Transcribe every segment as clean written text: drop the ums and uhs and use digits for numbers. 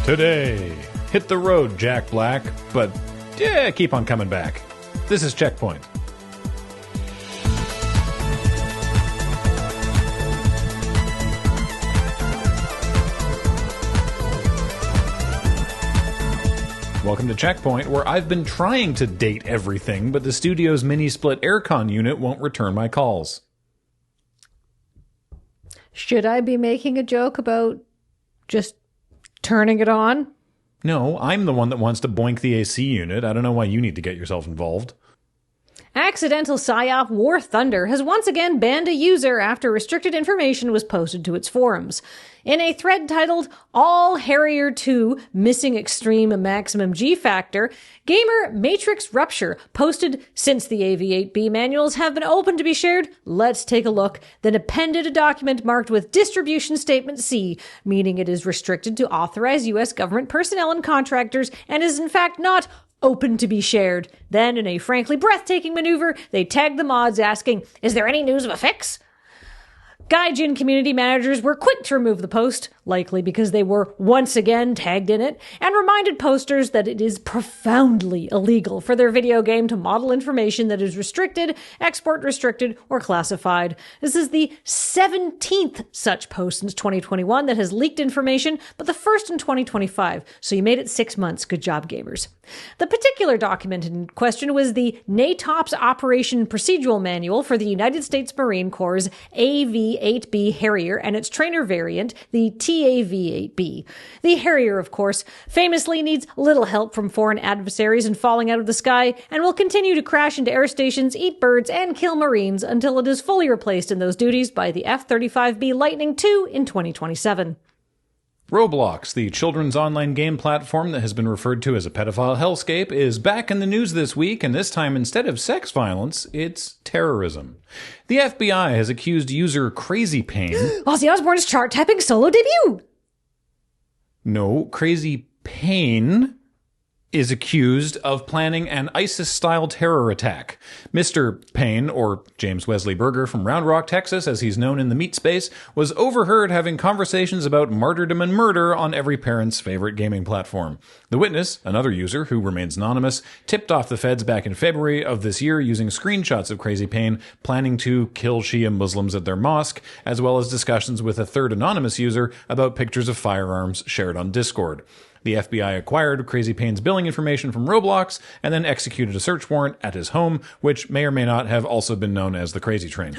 Today, hit the road, Jack Black, but keep on coming back. This is CheckPoint. Welcome to CheckPoint, where I've been trying to date everything, but the studio's mini-split aircon unit won't return my calls. Should I be making a joke about just turning it on? No, I'm the one that wants to boink the AC unit. I don't know why you need to get yourself involved. Accidental PSYOP War Thunder has once again banned a user after restricted information was posted to its forums. In a thread titled All Harrier 2 Missing Extreme Maximum G Factor, gamer Matrix Rupture posted, "Since the AV8B manuals have been open to be shared, let's take a look," then appended a document marked with Distribution Statement C, meaning it is restricted to authorized U.S. government personnel and contractors and is in fact not open to be shared. Then, in a frankly breathtaking maneuver, they tagged the mods asking, "Is there any news of a fix?" Gaijin community managers were quick to remove the post, likely because they were once again tagged in it, and reminded posters that it is profoundly illegal for their video game to model information that is restricted, export restricted, or classified. This is the 17th such post since 2021 that has leaked information, but the first in 2025, so you made it 6 months. Good job, gamers. The particular document in question was the NATOPS Operation Procedural Manual for the United States Marine Corps' AV-8B Harrier and its trainer variant, the TAV-8B. The Harrier, of course, famously needs little help from foreign adversaries in falling out of the sky and will continue to crash into air stations, eat birds, and kill Marines until it is fully replaced in those duties by the F-35B Lightning II in 2027. Roblox, the children's online game platform that has been referred to as a pedophile hellscape, is back in the news this week, and this time instead of sex violence, it's terrorism. The FBI has accused user Crazy Pain... Ozzy Osbourne's chart-tapping solo debut! No, Crazy Pain is accused of planning an ISIS-style terror attack. Mr. Payne, or James Wesley Berger from Round Rock, Texas, as he's known in the meat space, was overheard having conversations about martyrdom and murder on every parent's favorite gaming platform. The witness, another user who remains anonymous, tipped off the feds back in February of this year using screenshots of Crazy Payne planning to kill Shia Muslims at their mosque, as well as discussions with a third anonymous user about pictures of firearms shared on Discord. The FBI acquired Crazy Payne's billing information from Roblox and then executed a search warrant at his home, which may or may not have also been known as the Crazy Train.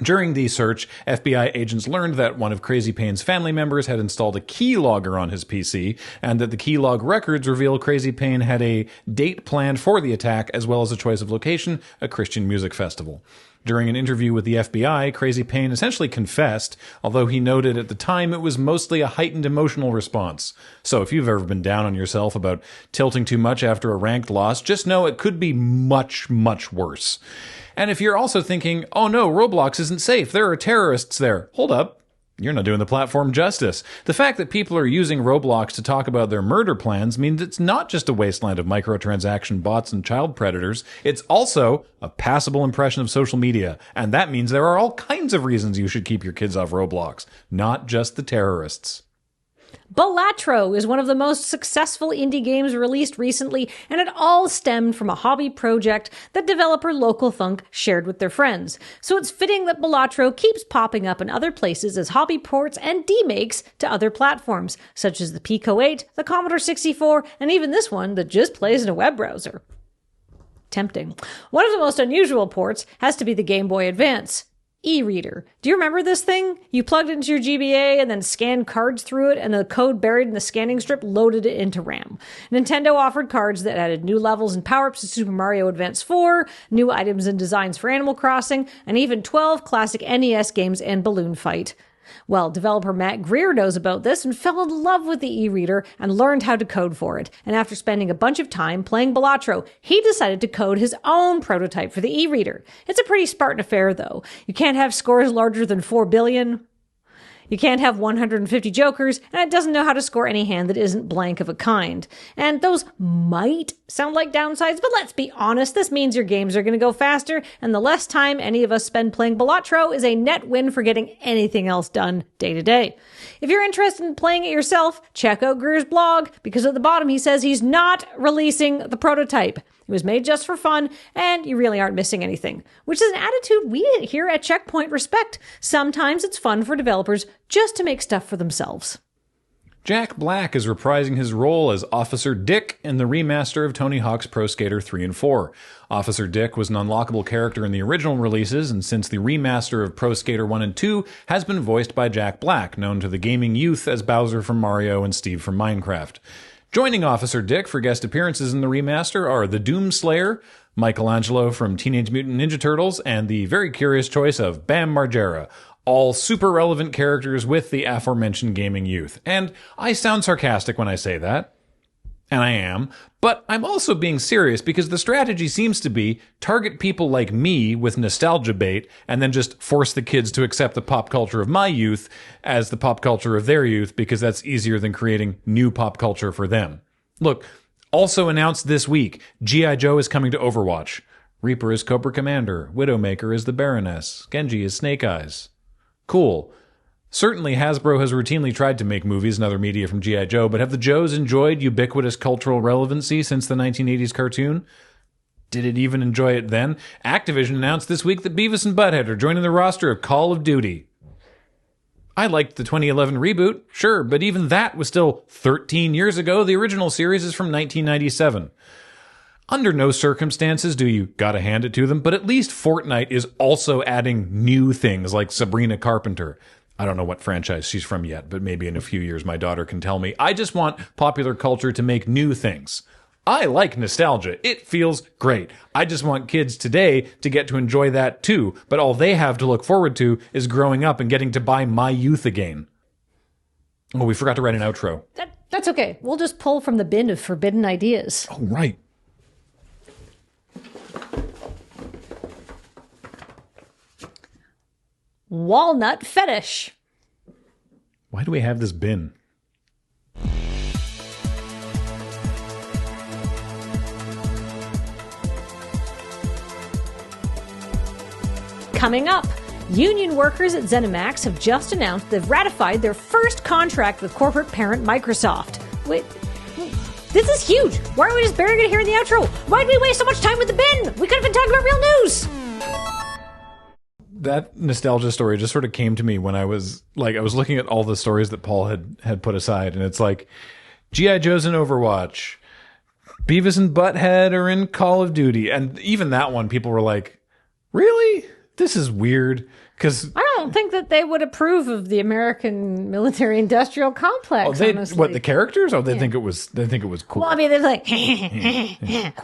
During the search, FBI agents learned that one of Crazy Payne's family members had installed a keylogger on his PC, and that the keylog records reveal Crazy Payne had a date planned for the attack, as well as a choice of location, a Christian music festival. During an interview with the FBI, Crazy Payne essentially confessed, although he noted at the time it was mostly a heightened emotional response. So if you've ever been down on yourself about tilting too much after a ranked loss, just know it could be much, much worse. And if you're also thinking, oh no, Roblox isn't safe, there are terrorists there, hold up. You're not doing the platform justice. The fact that people are using Roblox to talk about their murder plans means it's not just a wasteland of microtransaction bots and child predators. It's also a passable impression of social media. And that means there are all kinds of reasons you should keep your kids off Roblox, not just the terrorists. Balatro is one of the most successful indie games released recently, and it all stemmed from a hobby project that developer Local Funk shared with their friends. So it's fitting that Balatro keeps popping up in other places as hobby ports and demakes to other platforms, such as the Pico 8, the Commodore 64, and even this one that just plays in a web browser. Tempting. One of the most unusual ports has to be the Game Boy Advance. E-reader. Do you remember this thing? You plugged it into your GBA and then scanned cards through it, and the code buried in the scanning strip loaded it into RAM. Nintendo offered cards that added new levels and power-ups to Super Mario Advance 4, new items and designs for Animal Crossing, and even 12 classic NES games and Balloon Fight. Well, developer Matt Greer knows about this and fell in love with the e-reader and learned how to code for it. And after spending a bunch of time playing Balatro, he decided to code his own prototype for the e-reader. It's a pretty Spartan affair, though. You can't have scores larger than 4 billion. You can't have 150 jokers, and it doesn't know how to score any hand that isn't blank of a kind. And those might sound like downsides, but let's be honest, this means your games are going to go faster, and the less time any of us spend playing Balatro is a net win for getting anything else done day to day. If you're interested in playing it yourself, check out Greer's blog, because at the bottom he says he's not releasing the prototype. It was made just for fun, and you really aren't missing anything, which is an attitude we here at CheckPoint respect. Sometimes it's fun for developers just to make stuff for themselves. Jack Black is reprising his role as Officer Dick in the remaster of Tony Hawk's Pro Skater 3 and 4. Officer Dick was an unlockable character in the original releases, and since the remaster of Pro Skater 1 and 2 has been voiced by Jack Black, known to the gaming youth as Bowser from Mario and Steve from Minecraft. Joining Officer Dick for guest appearances in the remaster are the Doomslayer, Michelangelo from Teenage Mutant Ninja Turtles, and the very curious choice of Bam Margera, all super relevant characters with the aforementioned gaming youth. And I sound sarcastic when I say that, and I am, but I'm also being serious because the strategy seems to be target people like me with nostalgia bait and then just force the kids to accept the pop culture of my youth as the pop culture of their youth because that's easier than creating new pop culture for them. Look, also announced this week, G.I. Joe is coming to Overwatch. Reaper is Cobra Commander. Widowmaker is the Baroness. Genji is Snake Eyes. Cool. Certainly, Hasbro has routinely tried to make movies and other media from G.I. Joe, but have the Joes enjoyed ubiquitous cultural relevancy since the 1980s cartoon? Did it even enjoy it then? Activision announced this week that Beavis and Butthead are joining the roster of Call of Duty. I liked the 2011 reboot, sure, but even that was still 13 years ago. The original series is from 1997. Under no circumstances do you gotta hand it to them, but at least Fortnite is also adding new things like Sabrina Carpenter. I don't know what franchise she's from yet, but maybe in a few years my daughter can tell me. I just want popular culture to make new things. I like nostalgia. It feels great. I just want kids today to get to enjoy that too, but all they have to look forward to is growing up and getting to buy my youth again. Oh, we forgot to write an outro. That's okay. We'll just pull from the bin of forbidden ideas. Oh, right. Walnut fetish. Why do we have this bin? Coming up, union workers at ZeniMax have just announced they've ratified their first contract with corporate parent Microsoft. Wait, this is huge. Why are we just burying it here in the outro? Why did we waste so much time with the bin? We could have been talking about real news. That nostalgia story just sort of came to me when I was looking at all the stories that Paul had put aside, and it's like G.I. Joe's in Overwatch, Beavis and Butthead are in Call of Duty, and even that one people were like, really? This is weird. Because I don't think that they would approve of the American military-industrial complex. Honestly. What, the characters? Oh, they think it was cool. Well, I mean, they're like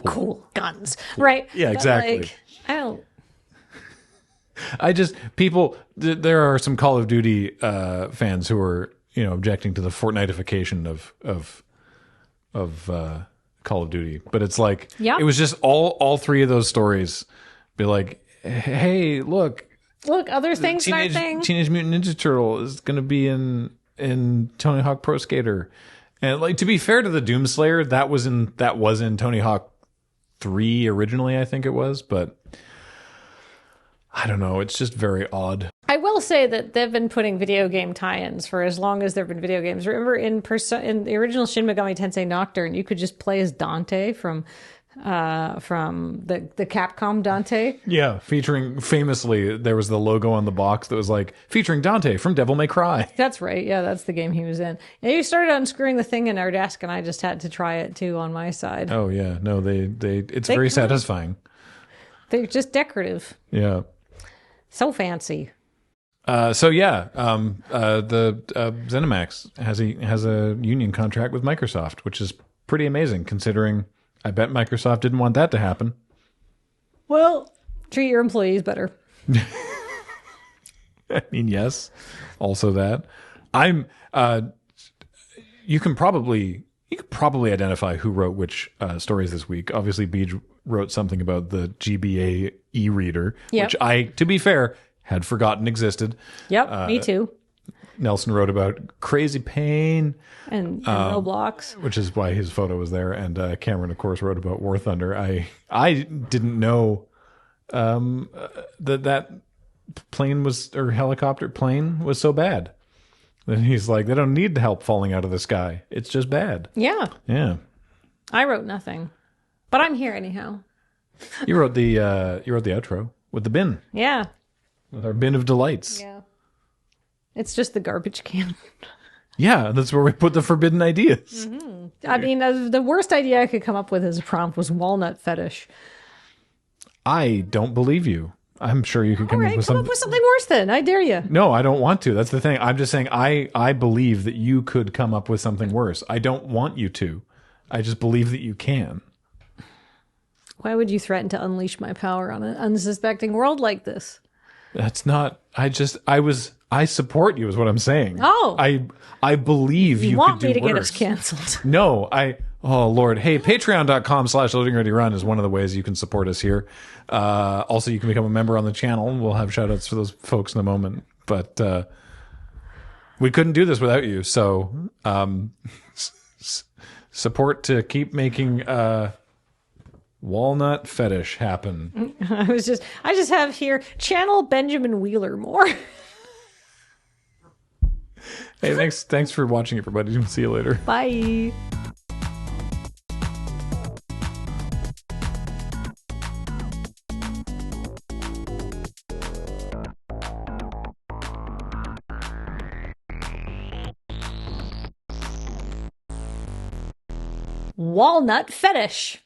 cool guns, right? Yeah, exactly. Like, I don't. There are some Call of Duty fans who are, objecting to the Fortnitification of Call of Duty, but it's like, It was just all three of those stories be like, hey, look, other things aren't thing. Teenage Mutant Ninja Turtle is going to be in Tony Hawk Pro Skater, and like, to be fair to the Doomslayer, that was in Tony Hawk 3 originally, I think it was, but I don't know. It's just very odd. I will say that they've been putting video game tie-ins for as long as there have been video games. Remember in the original Shin Megami Tensei Nocturne, you could just play as Dante from the Capcom Dante. Yeah, famously, there was the logo on the box that was like, featuring Dante from Devil May Cry. That's right. Yeah, that's the game he was in. And you started unscrewing the thing in our desk, and I just had to try it too on my side. Oh yeah, no, it's very satisfying. They're just decorative. Yeah. So fancy. The ZeniMax has a union contract with Microsoft, which is pretty amazing considering I bet Microsoft didn't want that to happen. Well, treat your employees better. I mean, yes. Also that. You could probably identify who wrote which stories this week. Obviously, Beej wrote something about the GBA e-reader, which I, to be fair, had forgotten existed. Yep, me too. Nelson wrote about Crazy Pain, and Roblox. which is why his photo was there. And Cameron, of course, wrote about War Thunder. I didn't know that plane was, or helicopter plane was so bad. Then he's like, they don't need help falling out of the sky. It's just bad. Yeah. Yeah. I wrote nothing, but I'm here anyhow. You wrote the outro with the bin. Yeah. With our bin of delights. Yeah. It's just the garbage can. Yeah, that's where we put the forbidden ideas. Mm-hmm. I mean, the worst idea I could come up with as a prompt was walnut fetish. I don't believe you. I'm sure you could come up with something. Come up with something worse then. I dare you. No, I don't want to. That's the thing. I'm just saying I believe that you could come up with something worse. I don't want you to. I just believe that you can. Why would you threaten to unleash my power on an unsuspecting world like this? That's not. I support you is what I'm saying. Oh. I believe you want could do me to worse. get us canceled. No, oh Lord. Hey, patreon.com/loadingreadyrun is one of the ways you can support us here. Also, you can become a member on the channel. We'll have shout outs for those folks in a moment. But we couldn't do this without you. So support to keep making walnut fetish happen. I just have here, channel Benjamin Wheeler more. Hey, thanks for watching, everybody. See you later. Bye. Walnut fetish.